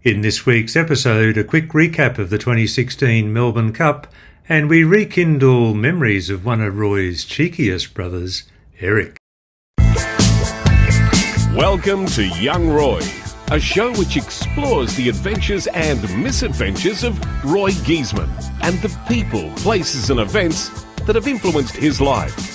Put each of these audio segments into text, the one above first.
In this week's episode, a quick recap of the 2016 Melbourne Cup, and we rekindle memories of one of Roy's cheekiest brothers, Eric. Welcome to Young Roy, a show which explores the adventures and misadventures of Roy Giesemann and the people, places and events that have influenced his life.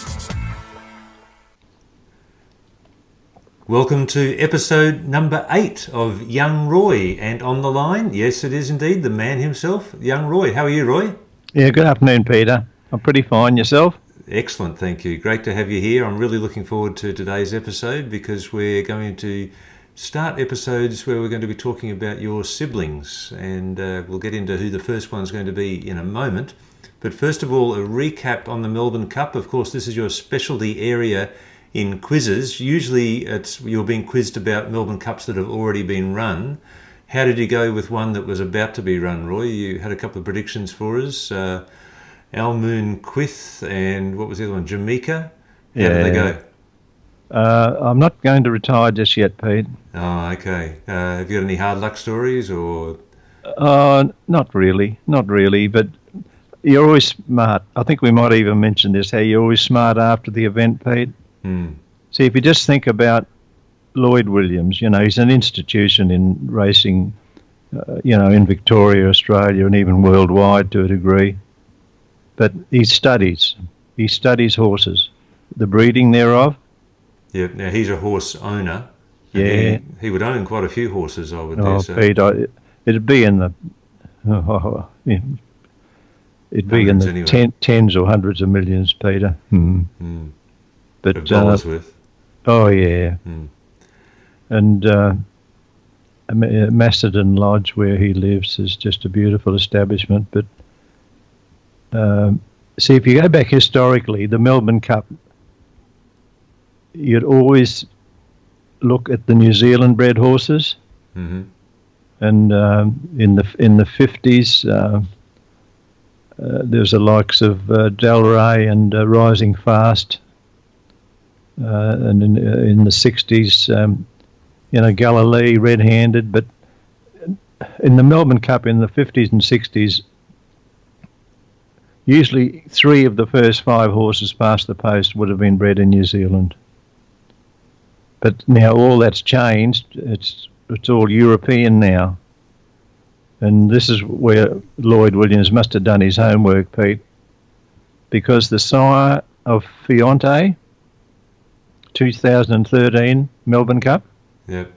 Welcome to episode number 8 of Young Roy, and on the line, yes it is indeed, the man himself, Young Roy. How are you, Roy? Yeah, good afternoon, Peter. I'm pretty fine. Yourself? Excellent, thank you. Great to have you here. I'm really looking forward to today's episode because we're going to start episodes where we're going to be talking about your siblings, and we'll get into who the first one's going to be in a moment. But first of all, a recap on the Melbourne Cup. Of course, this is your specialty area in quizzes. Usually you're being quizzed about Melbourne Cups that have already been run. How did you go with one that was about to be run, Roy? You had a couple of predictions for us. Almoon Quith and what was the other one? Jamaica. How did they go? I'm not going to retire just yet, Pete. Oh, okay. Have you got any hard luck stories or? Not really, but you're always smart. I think we might even mention this, how you're always smart after the event, Pete. See, if you just think about Lloyd Williams, he's an institution in racing, in Victoria, Australia, and even worldwide to a degree. But he studies horses, the breeding thereof. Yeah, now he's a horse owner. Yeah. He would own quite a few horses, I would dare say. Pete, it'd be in the... it'd be in the anyway. Tens or hundreds of millions, Peter. But dollars worth. Oh yeah, and Macedon Lodge, where he lives, is just a beautiful establishment. But see, if you go back historically, the Melbourne Cup, you'd always look at the New Zealand bred horses, and in the 50s. There's the likes of Delray and Rising Fast, and in the 60s, Galilee red-handed. But in the Melbourne Cup in the 50s and 60s, usually 3 of the first 5 horses past the post would have been bred in New Zealand. But now all that's changed. It's all European now. And this is where Lloyd Williams must have done his homework, Pete, because the sire of Fiante, 2013 Melbourne Cup. Yep.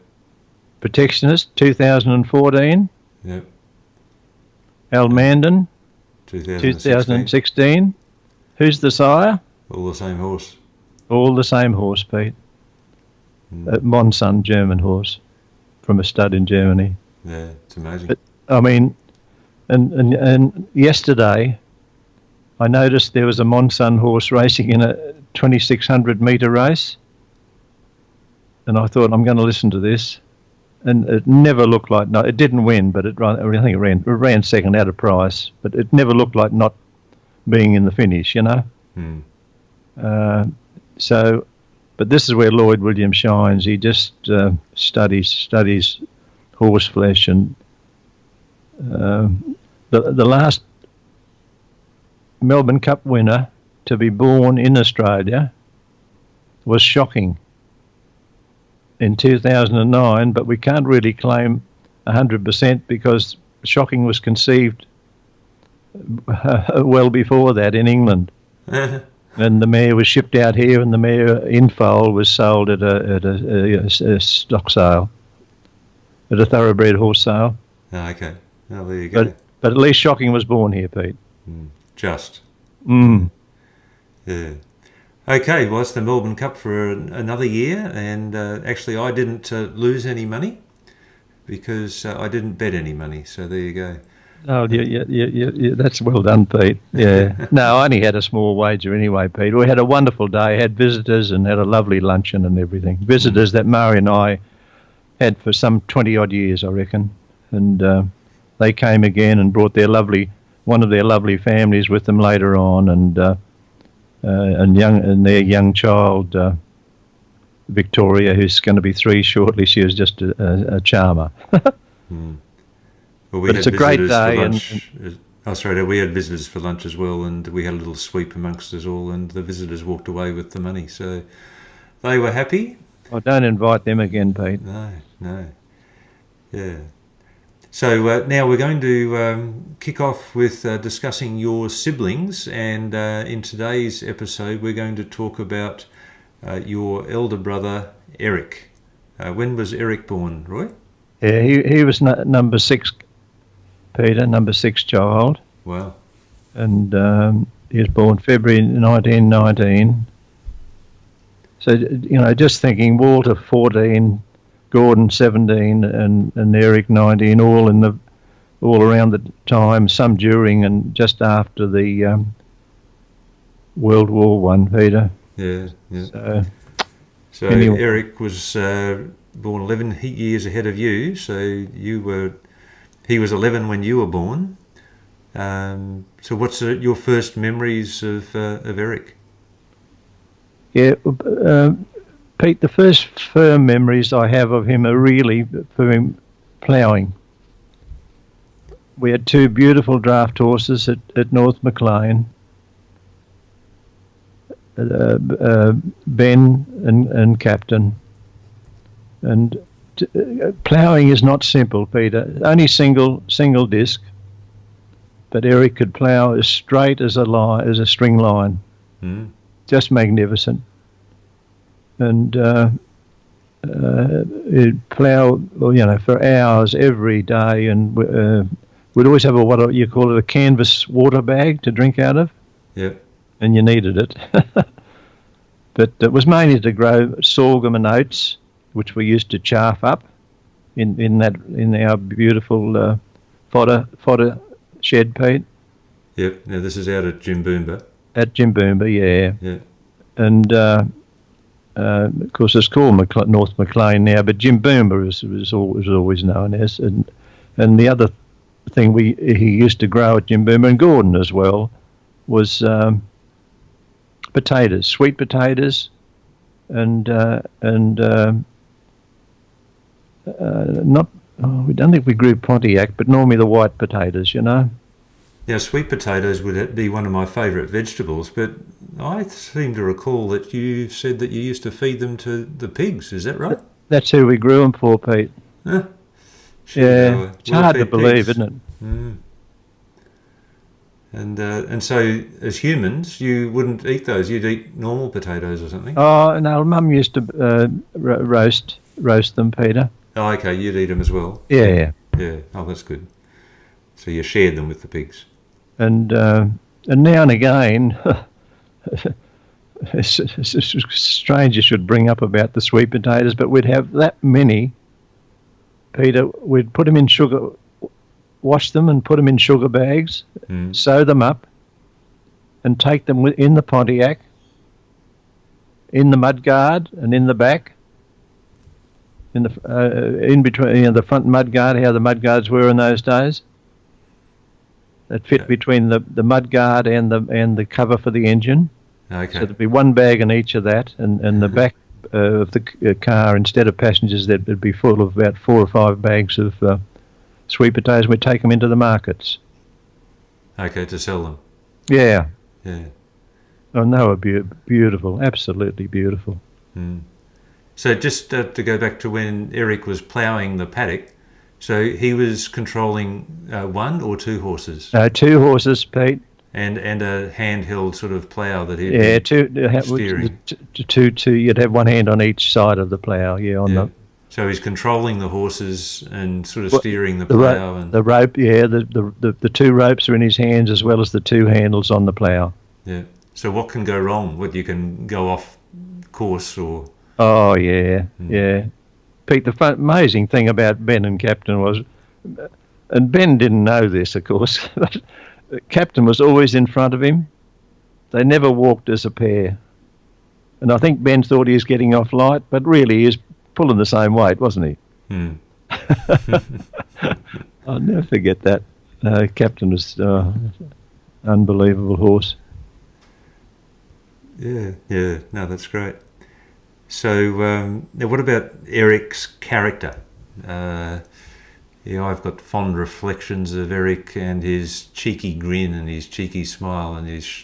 Protectionist, 2014. Yep. Almandon, 2016. Who's the sire? All the same horse. All the same horse, Pete. Monsun, German horse, from a stud in Germany. Yeah, it's amazing. But, I mean, and yesterday, I noticed there was a Monsun horse racing in a 2,600 metre race, and I thought, I'm going to listen to this, and it never looked like, no, it didn't win, but it ran second out of price, but it never looked like not being in the finish, But this is where Lloyd Williams shines. He just studies horse flesh, and the last Melbourne Cup winner to be born in Australia was Shocking in 2009, but we can't really claim 100% because Shocking was conceived well before that in England. And the mare was shipped out here, and the mare in foal was sold at a stock sale, at a thoroughbred horse sale. Oh, okay. Oh, there you go. But at least Shocking was born here, Pete. Just. Yeah. Okay, well, it's the Melbourne Cup for another year, and actually I didn't lose any money because I didn't bet any money, so there you go. Oh, yeah, that's well done, Pete. Yeah. No, I only had a small wager anyway, Pete. We had a wonderful day, had visitors and had a lovely luncheon and everything. Visitors that Murray and I had for some 20-odd years, I reckon. And they came again and brought one of their lovely families with them later on, and their young child, Victoria, who's going to be 3 shortly. She was just a charmer. Well, we But had it's a great visitors for day, lunch. Oh, sorry, we had visitors for lunch as well, and we had a little sweep amongst us all, and the visitors walked away with the money, so they were happy. I don't invite them again, Pete. No, yeah. So now we're going to kick off with discussing your siblings, and in today's episode we're going to talk about your elder brother Eric. When was Eric born, Roy? Yeah, he was number 6, Peter, number 6 child. Wow. And he was born February 1919. So, just thinking, Walter 14, Gordon 17, and Eric 19, all around the time, some during and just after the World War One, Peter. Yeah. So anyway. Eric was born 11 years ahead of you. So he was 11 when you were born. So what's your first memories of Eric? Yeah, Pete, the first firm memories I have of him are really for him ploughing. We had 2 beautiful draft horses at North Maclean, Ben and Captain. And ploughing is not simple, Peter. Only single disc, but Eric could plough as straight as a string line. Mm. Just magnificent. And he'd plough, for hours every day, and we'd always have what you call it, a canvas water bag to drink out of. Yeah. And you needed it. But it was mainly to grow sorghum and oats, which we used to chaff up in our beautiful fodder shed, Pete. Yep. Now this is out at Jimboomba. At Jimboomba, yeah. Yeah. And of course, it's called North Maclean now, but Jimboomba was always known as. And the other thing he used to grow at Jimboomba, and Gordon as well, was potatoes, sweet potatoes, and we don't think we grew Pontiac, but normally the white potatoes, Now, sweet potatoes would be one of my favourite vegetables, but I seem to recall that you said that you used to feed them to the pigs. Is that right? That's who we grew them for, Pete. Huh? Yeah, it's hard to believe, isn't it? Mm. And so, as humans, you wouldn't eat those. You'd eat normal potatoes or something. Oh no, Mum used to roast them, Peter. Oh, okay. You'd eat them as well. Yeah. Yeah. Oh, that's good. So you shared them with the pigs. And now and again, it's strange you should bring up about the sweet potatoes, but we'd have that many, Peter. We'd put them in sugar, wash them and put them in sugar bags, sew them up, and take them in the Pontiac, in the mudguard and in the back, in between the front mudguard, how the mudguards were in those days. That fit between the mudguard and the cover for the engine. Okay. So there'd be one bag in each of that, and the back of the car, instead of passengers, there'd be full of about 4 or 5 bags of sweet potatoes. We'd take them into the markets. Okay, to sell them. Yeah. Yeah. And they were beautiful, absolutely beautiful. Mm. So just to go back to when Eric was ploughing the paddock, so he was controlling 1 or 2 horses? 2 horses, Pete. And a handheld sort of plough that he'd steering. Two. You'd have one hand on each side of the plough. So he's controlling the horses and sort of steering the plough. The rope, yeah. The 2 ropes are in his hands as well as the 2 handles on the plough. Yeah. So what can go wrong? What you can go off course or? Oh yeah, yeah. Pete, the amazing thing about Ben and Captain was, and Ben didn't know this, of course, but Captain was always in front of him. They never walked as a pair. And I think Ben thought he was getting off light, but really he was pulling the same weight, wasn't he? Mm. I'll never forget that. Captain was unbelievable horse. Yeah. No, that's great. So, now what about Eric's character? Yeah, I've got fond reflections of Eric and his cheeky grin and his cheeky smile and his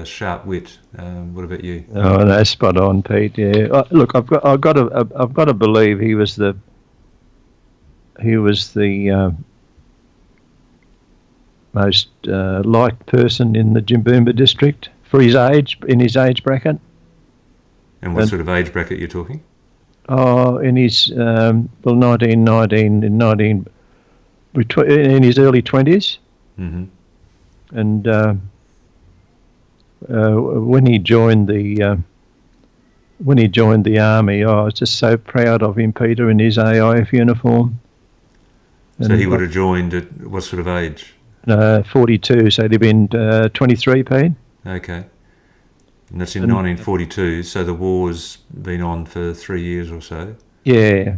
sharp wit. What about you? Oh, no, spot on, Pete. Yeah. Look, I've got to believe he was the most liked person in the Jimboomba district for his age, in his age bracket. And what sort of age bracket you're talking? Oh, in his 1919 in his early 20s, and when he joined the army, I was just so proud of him, Peter, in his AIF uniform. So he would have joined at what sort of age? 42, so he'd have been 23, Pete. Okay. And that's in 1942, so the war's been on for 3 years or so. Yeah.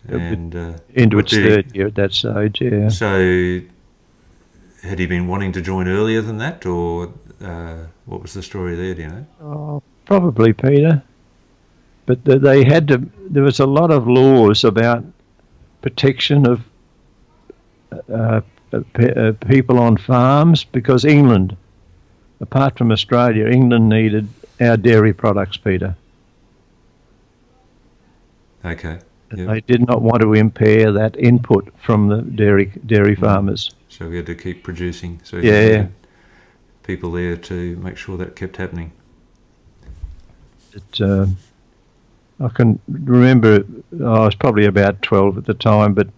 And into its third year at that stage, yeah. So had he been wanting to join earlier than that, or what was the story there, do you know? Oh, probably, Peter. But they had to, there was a lot of laws about protection of people on farms, because England, apart from Australia, England needed our dairy products, Peter. Okay. Yep. They did not want to impair that input from the dairy farmers. So we had to keep producing. So yeah, people there to make sure that kept happening. I can remember I was probably about 12 at the time, but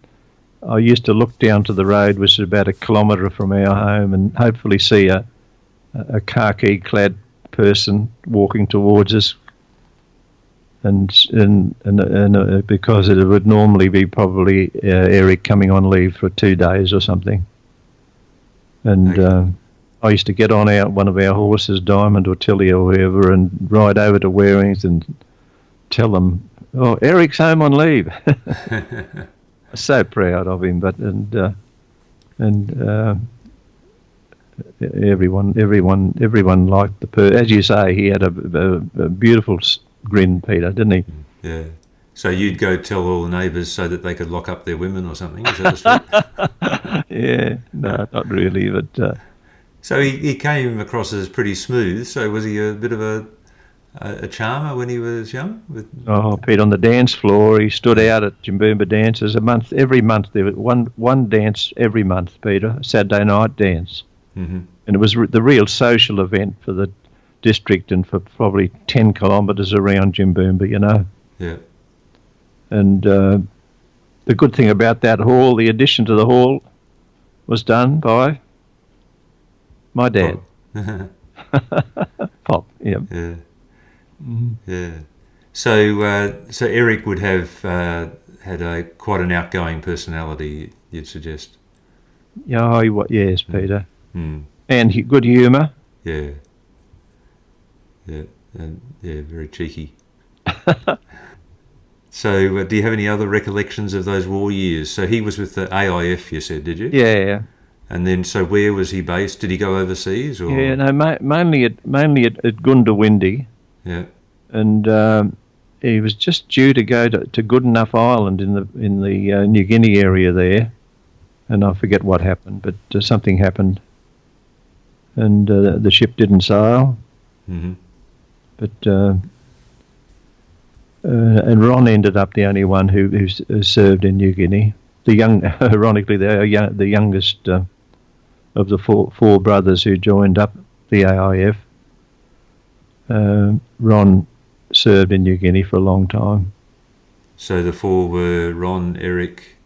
I used to look down to the road, which was about 1 kilometre from our home, and hopefully see a khaki-clad person walking towards us, and because it would normally be probably Eric coming on leave for 2 days or something, and I used to get on one of our horses, Diamond or Tilly or whoever, and ride over to Warings and tell them, "Oh, Eric's home on leave." So proud of him, but everyone liked the as you say, he had a beautiful grin, Peter, didn't he? Yeah. So you'd go tell all the neighbours so that they could lock up their women or something? Is that the story? Yeah, no, not really, but. So he came across as pretty smooth. So was he a bit of a charmer when he was young? Oh, Pete, on the dance floor, he stood out at Jimboomba dances every month. There was one dance every month, Peter, a Saturday night dance. Mm-hmm. And it was the real social event for the district and for probably 10 kilometres around Jimboomba, you know. Yeah. And the good thing about that hall, the addition to the hall, was done by my dad. Pop, yeah. Yeah. Mm-hmm. Yeah. So Eric would have had quite an outgoing personality, you'd suggest? Yeah, yes, Peter. Mm. And good humour. Yeah. Yeah. And very cheeky. So do you have any other recollections of those war years? So he was with the AIF, you said, did you? Yeah. And then, so where was he based? Did he go overseas? Or? Yeah, no, mainly at Goondiwindi. Yeah. And he was just due to go to Goodenough Island in the New Guinea area there, and I forget what happened, but something happened, and the ship didn't sail. Mm-hmm. But and Ron ended up the only one who served in New Guinea. Ironically, the youngest of the four brothers who joined up the AIF. Ron served in New Guinea for a long time. So the four were Ron, Eric,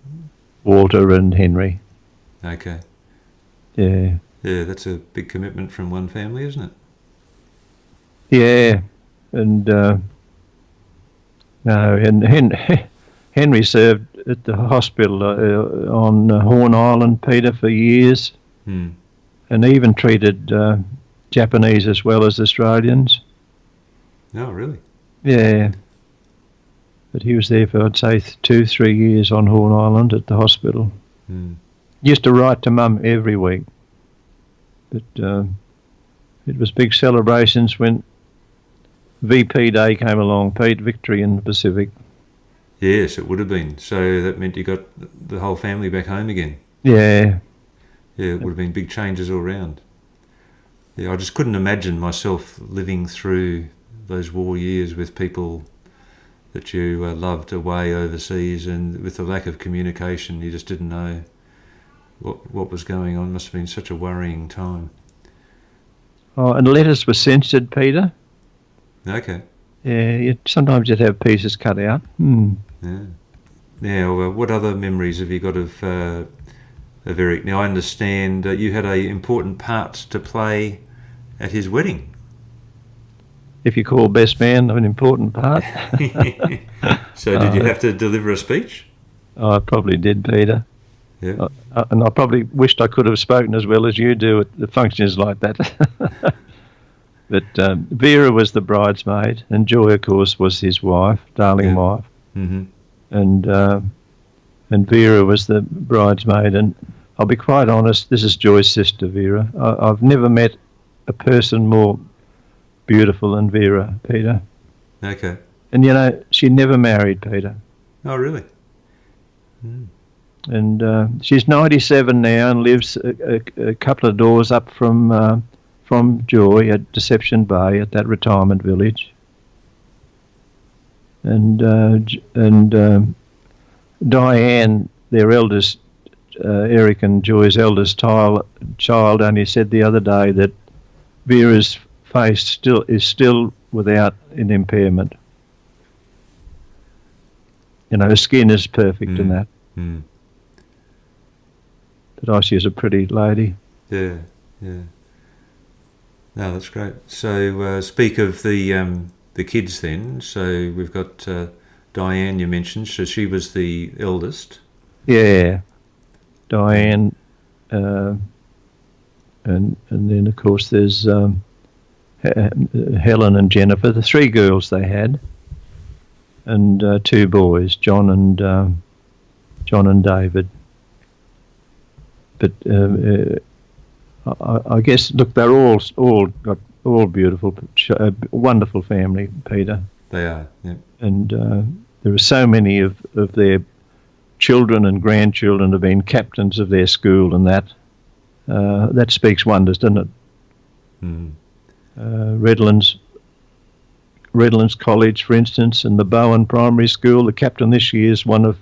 Walter and Henry. Okay. Yeah. Yeah, that's a big commitment from one family, isn't it? Yeah, and Henry served at the hospital on Horn Island, Peter, for years, and even treated Japanese as well as Australians. Oh, really? Yeah. But he was there for, I'd say, 2-3 years on Horn Island at the hospital. Used to write to Mum every week. But it was big celebrations when VP Day came along, Pete, Victory in the Pacific. Yes, it would have been. So that meant you got the whole family back home again. Yeah. Yeah, it would have been big changes all round. Yeah, I just couldn't imagine myself living through those war years with people that you loved away overseas, and with the lack of communication, you just didn't know what was going on. It must have been such a worrying time. Oh, and letters were censored, Peter. Okay. Yeah, sometimes you'd have pieces cut out. Yeah. Now, what other memories have you got of Eric? Now, I understand you had an important part to play at his wedding. If you call best man an important part. So did you have to deliver a speech? Oh, I probably did, Peter. Yeah. And I probably wished I could have spoken as well as you do at the functions like that. But Vera was the bridesmaid, and Joy, of course, was his wife, darling wife. Mm-hmm. And Vera was the bridesmaid. And I'll be quite honest, this is Joy's sister, Vera. I've never met a person more beautiful than Vera, Peter. Okay. And, she never married, Peter. Oh, really? Mm. And she's 97 now and lives a couple of doors up from Joy at Deception Bay at that retirement village. And Diane, their eldest, Eric and Joy's eldest child, only said the other day that Vera's face is still without an impairment. Her skin is perfect in that. Mm. But she is a pretty lady. Yeah. No, that's great. So speak of the kids then. So we've got Diane, you mentioned. So she was the eldest. Yeah, Diane, and then of course there's Helen and Jennifer, the three girls they had, and two boys, John and David. But I guess, look, they're all beautiful, wonderful family, Peter. They are, yeah. And there are so many of their children and grandchildren have been captains of their school, and that speaks wonders, doesn't it? Mm. Redlands College, for instance, and the Bowen Primary School. The captain this year is one of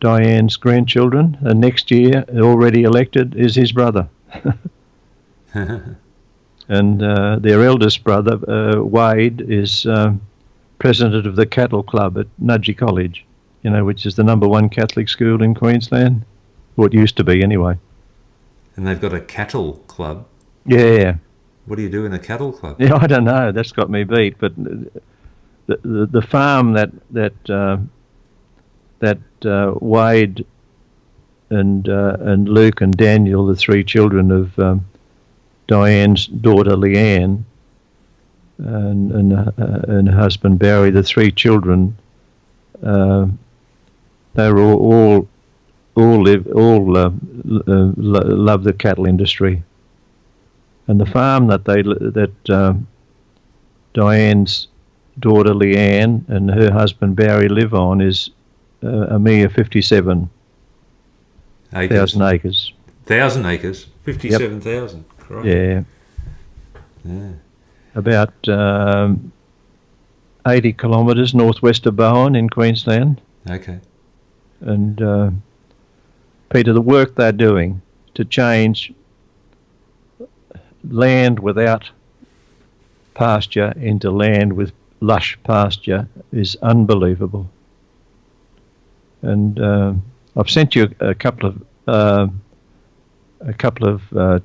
Diane's grandchildren, and next year, already elected, is his brother. And their eldest brother, Wade, is president of the Cattle Club at Nudgee College, which is the #1 Catholic school in Queensland. Well, it used to be anyway. And they've got a cattle club? Yeah. What do you do in a cattle club? Yeah, I don't know. That's got me beat. But the farm that Wade and Luke and Daniel, the three children of Diane's daughter Leanne, and her husband Barry, the three children, they were all love the cattle industry. And the farm that Diane's daughter Leanne and her husband Barry live on is a mere 57,000 acres. 1,000 acres? 57,000? Yep. Yeah. About 80 kilometres northwest of Bowen in Queensland. Okay. And Peter, the work they're doing to change land without pasture into land with lush pasture is unbelievable. And I've sent you a couple of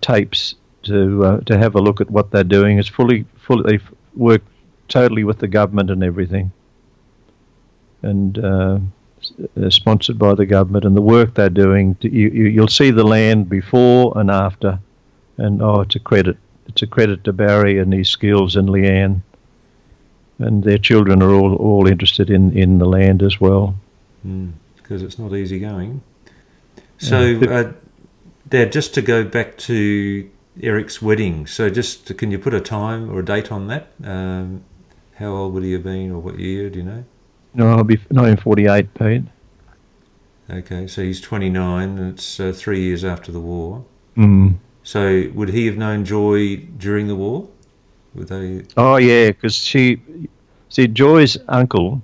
tapes to have a look at what they're doing. It's fully they work totally with the government and everything, and sponsored by the government. And the work they're doing, you'll see the land before and after, and it's a credit. It's a credit to Barry and his skills, and Leanne, and their children are all interested in the land as well. Because it's not easy going. So, Dad, just to go back to Eric's wedding, so can you put a time or a date on that? how old would he have been, or what year, do you know? No, I'll be 1948, Pete. Okay, so he's 29, and it's 3 years after the war. Mm. So would he have known Joy during the war? Would they? Oh, yeah, because Joy's uncle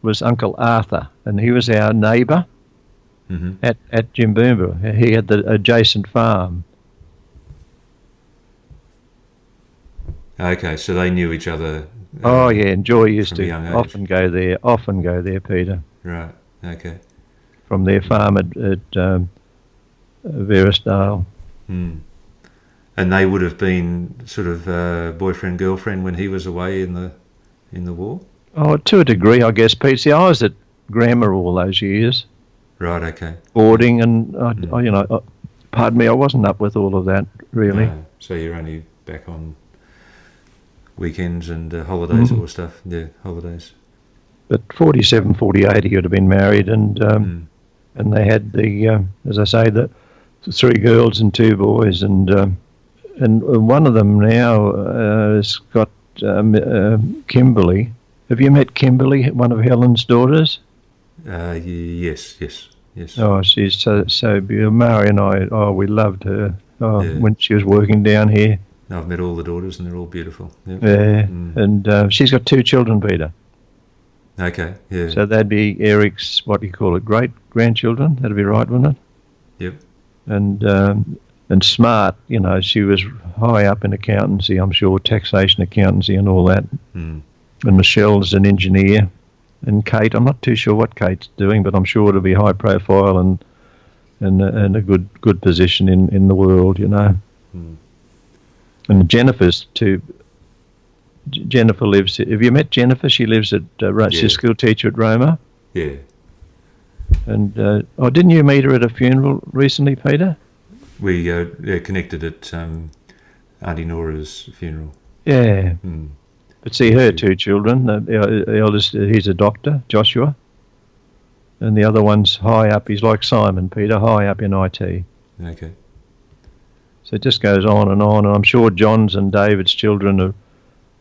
was Uncle Arthur, and he was our neighbour at Jimboomba. He had the adjacent farm. Okay, so they knew each other. Oh, yeah, and Joy used to often go there, Peter. Right, okay. From their farm at Verisdale. Hmm. And they would have been sort of boyfriend, girlfriend when he was away in the war? Oh, to a degree, I guess, Pete. See, I was at grammar all those years. Right, okay. Boarding and, pardon me, I wasn't up with all of that, really. No, so you're only back on weekends and holidays or stuff. Yeah, holidays. But 47, 48, he would have been married, and they had as I say, the 3 girls and 2 boys, and one of them now has got Kimberly. Have you met Kimberly, one of Helen's daughters? Yes. Oh, she's so beautiful. Mary and I, we loved her when she was working down here. I've met all the daughters and they're all beautiful. Yep. Yeah, and she's got 2 children, Peter. Okay, yeah. So that'd be Eric's, what do you call it, great-grandchildren? That'd be right, wouldn't it? Yep. And smart, she was high up in accountancy, I'm sure, taxation accountancy and all that. Mm. And Michelle's an engineer. And Kate, I'm not too sure what Kate's doing, but I'm sure it'll be high profile and a good position in the world, Mm. And Jennifer lives. Have you met Jennifer? She lives at she's a school teacher at Roma. Yeah. And didn't you meet her at a funeral recently, Peter? We connected at Auntie Nora's funeral. Yeah. Mm. But see, her 2 children. The eldest, he's a doctor, Joshua, and the other one's high up. He's like Simon, Peter, high up in IT. Okay. So it just goes on, and I'm sure John's and David's children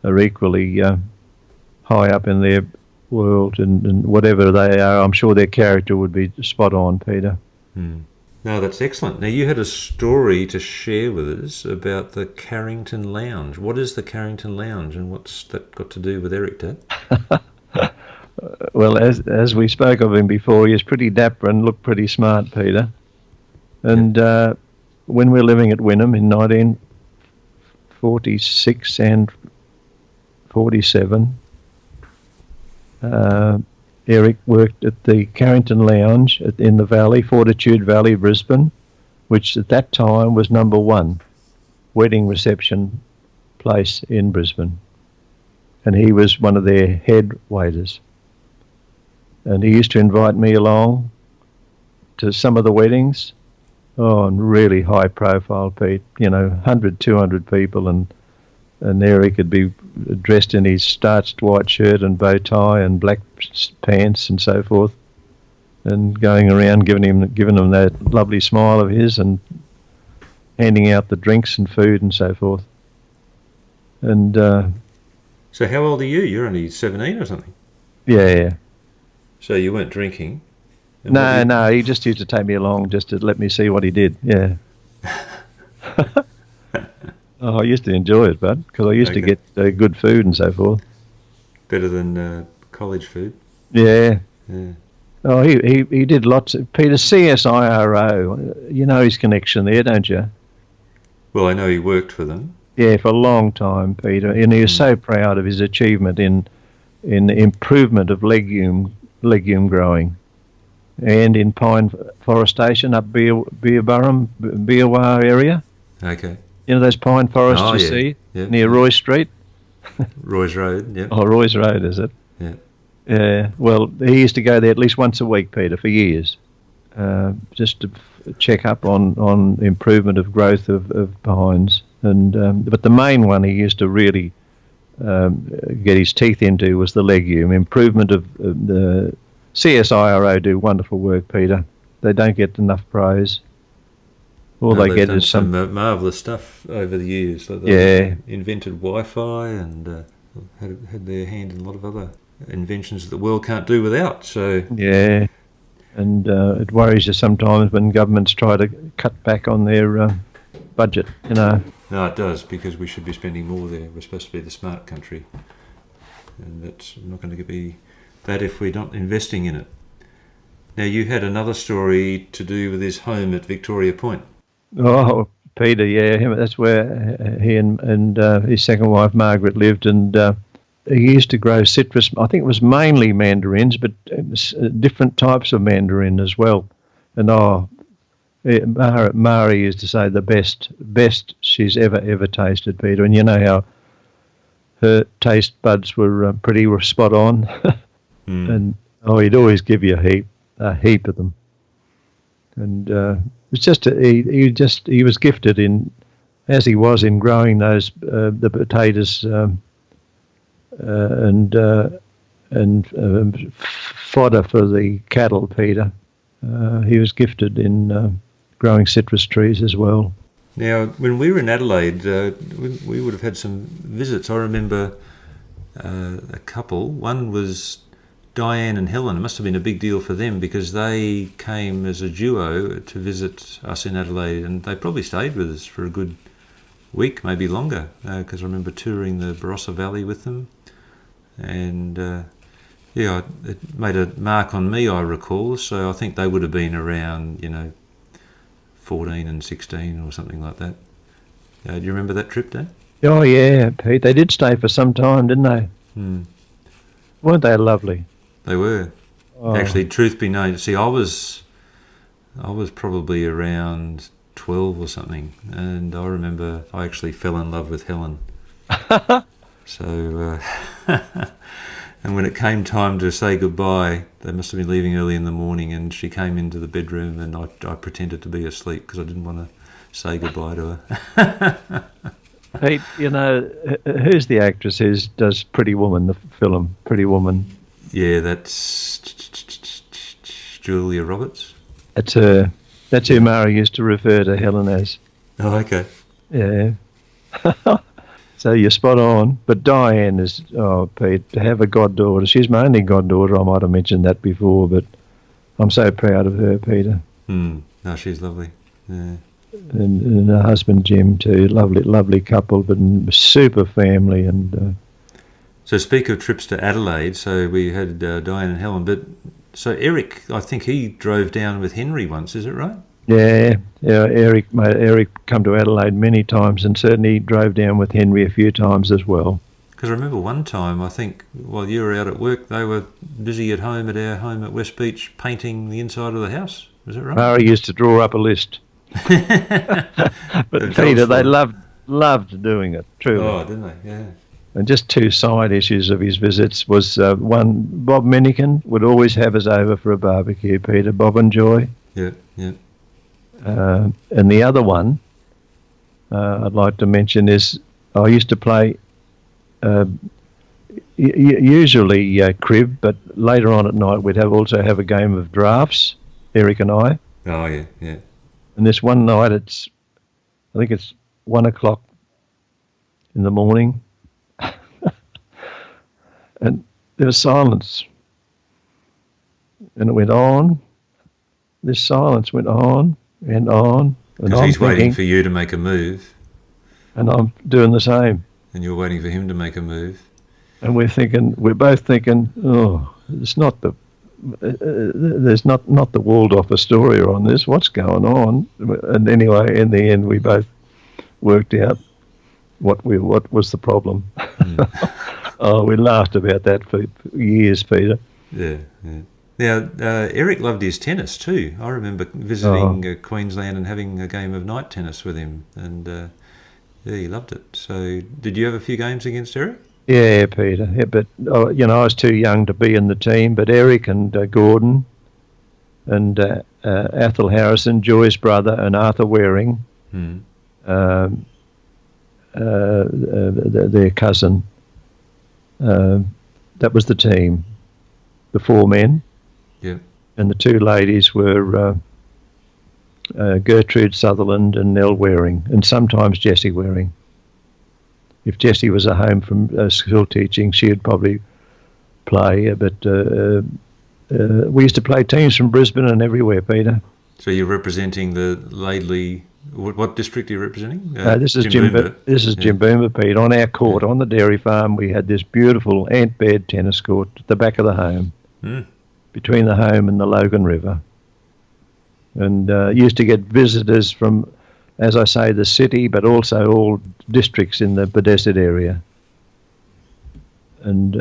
are equally high up in their world, and whatever they are, I'm sure their character would be spot on, Peter. Mm. No, that's excellent. Now, you had a story to share with us about the Carrington Lounge. What is the Carrington Lounge, and what's that got to do with Eric, Dad? Well, as we spoke of him before, he was pretty dapper and looked pretty smart, Peter. And when we were living at Wynnum in 1946 and 47, Eric worked at the Carrington Lounge in the Valley, Fortitude Valley, Brisbane, which at that time was number 1 wedding reception place in Brisbane. And he was one of their head waiters. And he used to invite me along to some of the weddings. Oh, and really high profile, Pete. 100, 200 people, and Eric would be dressed in his starched white shirt and bow tie and black pants and so forth, and going around giving them that lovely smile of his and handing out the drinks and food and so forth. And so how old are you? You're only 17 or something? Yeah. So you weren't drinking? No, he just used to take me along just to let me see what he did, yeah. Oh, I used to enjoy it, bud, because I used to get good food and so forth. Better than college food? Yeah. Oh, he did lots of... Peter, CSIRO, you know his connection there, don't you? Well, I know he worked for them. Yeah, for a long time, Peter, and he was so proud of his achievement in improvement of legume growing, and in pine forestation up Beerwah area. Okay. You know those pine forests see near Roy Street? Roy's Road, yeah. Oh, Roy's Road, is it? Yeah. Yeah. Well, he used to go there at least once a week, Peter, for years, just to check up on improvement of growth of pines. And but the main one he used to really get his teeth into was the legume improvement of the CSIRO. Do wonderful work, Peter. They don't get enough praise. All they get is some marvellous stuff over the years. Like they invented Wi-Fi and had their hand in a lot of other inventions that the world can't do without. So Yeah, and it worries you sometimes when governments try to cut back on their budget, No, it does, because we should be spending more there. We're supposed to be the smart country, and that's not going to be that if we're not investing in it. Now, you had another story to do with his home at Victoria Point. Oh, Peter, yeah, that's where he and his second wife Margaret lived, and he used to grow citrus. I think it was mainly mandarins, but it was, different types of mandarin as well. And Mari used to say the best she's ever tasted, Peter. And you know how her taste buds were pretty spot on, and he'd always give you a heap of them. And it's just he was gifted in, as he was in growing those the potatoes and fodder for the cattle, Peter. He was gifted in growing citrus trees as well. Now, when we were in Adelaide, we would have had some visits. I remember a couple. One was Diane and Helen. It must have been a big deal for them because they came as a duo to visit us in Adelaide, and they probably stayed with us for a good week, maybe longer, because I remember touring the Barossa Valley with them. And it made a mark on me, I recall. So I think they would have been around, 14 and 16 or something like that. Do you remember that trip, Dan? Oh yeah, Pete. They did stay for some time, didn't they? Weren't they lovely? They were. Oh. Actually, truth be known, see, I was probably around 12 or something, and I remember I actually fell in love with Helen. So, and when it came time to say goodbye, they must have been leaving early in the morning, and she came into the bedroom, and I pretended to be asleep because I didn't want to say goodbye to her. Pete, who's the actress who does Pretty Woman, the film Pretty Woman? Yeah, that's Julia Roberts. That's her. That's who Mara used to refer to Helen as. Oh, okay. Yeah. So you're spot on. But Diane is, Pete, to have a goddaughter. She's my only goddaughter. I might have mentioned that before, but I'm so proud of her, Peter. No, she's lovely. Yeah. And her husband Jim too, lovely couple, but super family. And so speak of trips to Adelaide. So we had Diane and Helen, but so Eric, I think he drove down with Henry once. Is it right? Yeah. Eric come to Adelaide many times, and certainly drove down with Henry a few times as well. Because I remember one time, I think while you were out at work, they were busy at home at our home at West Beach painting the inside of the house. Is it right? Murray used to draw up a list. But Peter, they loved doing it, truly. Oh, didn't they? Yeah. And just two side issues of his visits was one, Bob Minikin would always have us over for a barbecue, Peter, Bob and Joy. Yeah. And the other one I'd like to mention is I used to play usually crib, but later on at night we'd also have a game of drafts, Eric and I. Oh, yeah. And this one night, I think it's 1 o'clock in the morning, and there was silence. And it went on. This silence went on and on. Because he's waiting for you to make a move. And I'm doing the same. And you're waiting for him to make a move. And we're both thinking, it's not there's not the Waldorf Astoria on this. What's going on? And anyway, in the end, we both worked out what was the problem. We laughed about that for years, Peter. Yeah. Now, Eric loved his tennis too. I remember visiting Queensland and having a game of night tennis with him, and he loved it. So, did you have a few games against Eric? Yeah, Peter. Yeah, but I was too young to be in the team. But Eric and Gordon and Athol Harrison, Joy's brother, and Arthur Waring, their cousin. That was the team. The four men. Yeah. And the two ladies were Gertrude Sutherland and Nell Waring, and sometimes Jessie Waring. if Jessie was at home from school teaching, she would probably play. But we used to play teams from Brisbane and everywhere, Peter. So you're representing the Laidley. What district are you representing? This is Jimboomba. This is Jimboomba, Pete. On our court, on the dairy farm, we had this beautiful ant bed tennis court at the back of the home, between the home and the Logan River. And used to get visitors from, as I say, the city, but also all districts in the Bedessed area. And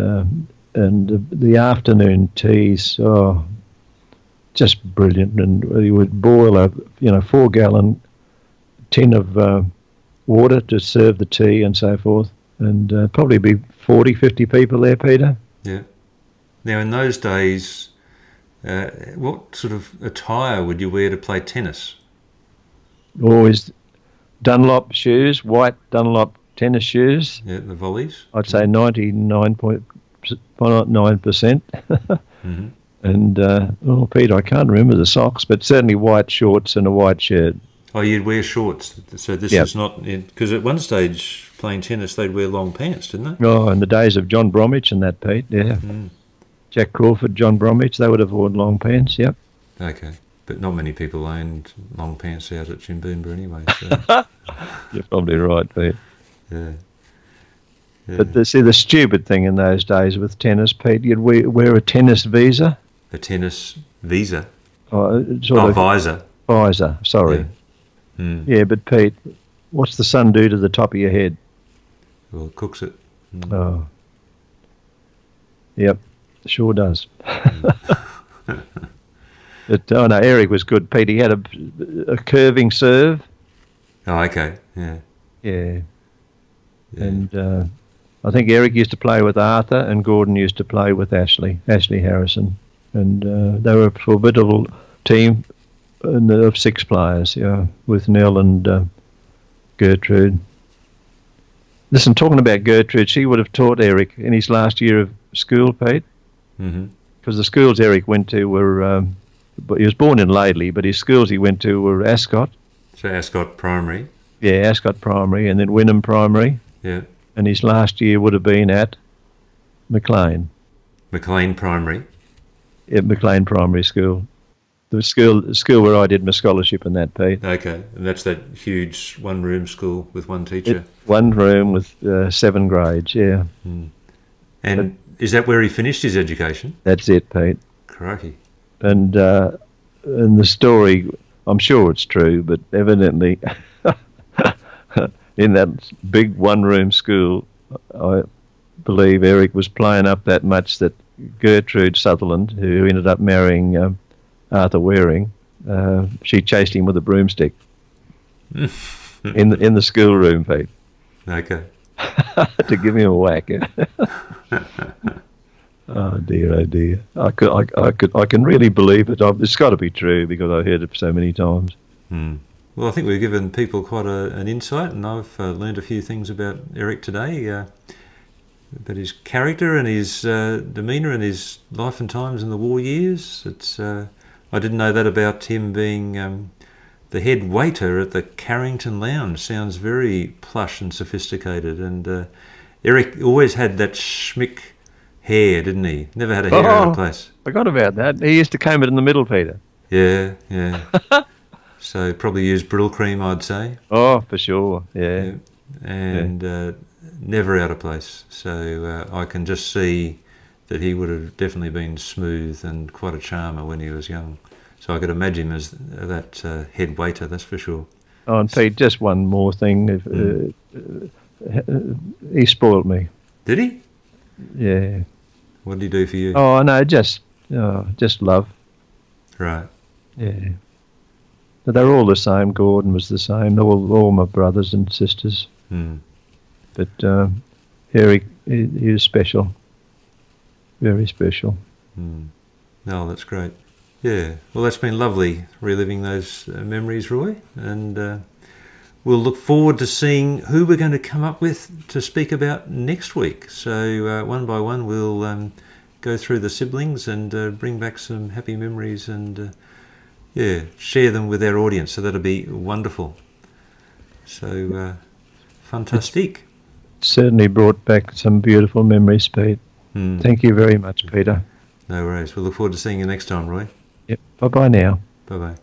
the afternoon teas, just brilliant. And you would boil a 4-gallon tin of water to serve the tea and so forth. And probably be 40, 50 people there, Peter. Yeah. Now, in those days, what sort of attire would you wear to play tennis? Always Dunlop shoes, white Dunlop tennis shoes. Yeah, the volleys. I'd say 99.9%. Mm-hmm. And, Peter, I can't remember the socks, but certainly white shorts and a white shirt. Oh, you'd wear shorts. So this is not... Because at one stage, playing tennis, they'd wear long pants, didn't they? Oh, in the days of John Bromwich and that, Pete, yeah. Mm. Jack Crawford, John Bromwich, they would have worn long pants, yep. Okay. But not many people owned long pants out at Jimboomba anyway. So. You're probably right, Pete. Yeah. But the stupid thing in those days with tennis, Pete, you'd wear a tennis visa. A tennis visa? Visor. Visor, sorry. Yeah. Mm. Yeah, but Pete, what's the sun do to the top of your head? Well, it cooks it. Mm. Oh. Yep, sure does. But, no, Eric was good, Pete. He had a curving serve. Oh, okay, yeah. Yeah. And I think Eric used to play with Arthur and Gordon used to play with Ashley Harrison. And they were a formidable team of 6 players, with Nell and Gertrude. Listen, talking about Gertrude, she would have taught Eric in his last year of school, Pete. Mm-hmm. Because the schools Eric went to were, he was born in Laidley, but his schools he went to were Ascot. So Ascot Primary. Yeah, Ascot Primary, and then Wynnum Primary. Yeah. And his last year would have been at Maclean. Maclean Primary. Yeah, Maclean Primary School. The school where I did my scholarship and that, Pete. Okay, and that's that huge one-room school with one teacher. One room with 7 grades, yeah. Mm. And is that where he finished his education? That's it, Pete. Crikey. And the story, I'm sure it's true, but evidently in that big one-room school, I believe Eric was playing up that much that Gertrude Sutherland, who ended up marrying Arthur Waring, she chased him with a broomstick in the schoolroom, Pete. Okay. To give him a whack. Oh dear! I can really believe it. It's got to be true because I've heard it so many times. Hmm. Well, I think we've given people quite an insight, and I've learned a few things about Eric today, about his character and his demeanour and his life and times in the war years. I didn't know that about him being the head waiter at the Carrington Lounge. Sounds very plush and sophisticated. And Eric always had that schmick hair, didn't he? Never had a hair out of place. Forgot about that. He used to comb it in the middle, Peter. Yeah. So probably used Brill cream, I'd say. Oh, for sure, yeah. And never out of place. So I can just see that he would have definitely been smooth and quite a charmer when he was young. So I could imagine him as that head waiter, that's for sure. Oh, and Pete, just one more thing. He spoiled me. Did he? Yeah. What did he do for you? Oh, no, just love. Right. Yeah. But they're all the same. Gordon was the same. All my brothers and sisters. Hmm. But Eric, he was special. Very special. Hmm. No, that's great. Yeah. Well, that's been lovely reliving those memories, Roy. And we'll look forward to seeing who we're going to come up with to speak about next week. So one by one, we'll go through the siblings and bring back some happy memories and share them with our audience. So that'll be wonderful. So fantastic. certainly brought back some beautiful memories, Pete. Thank you very much, Peter. No worries. We'll look forward to seeing you next time, Roy. Yep. Bye-bye now. Bye-bye.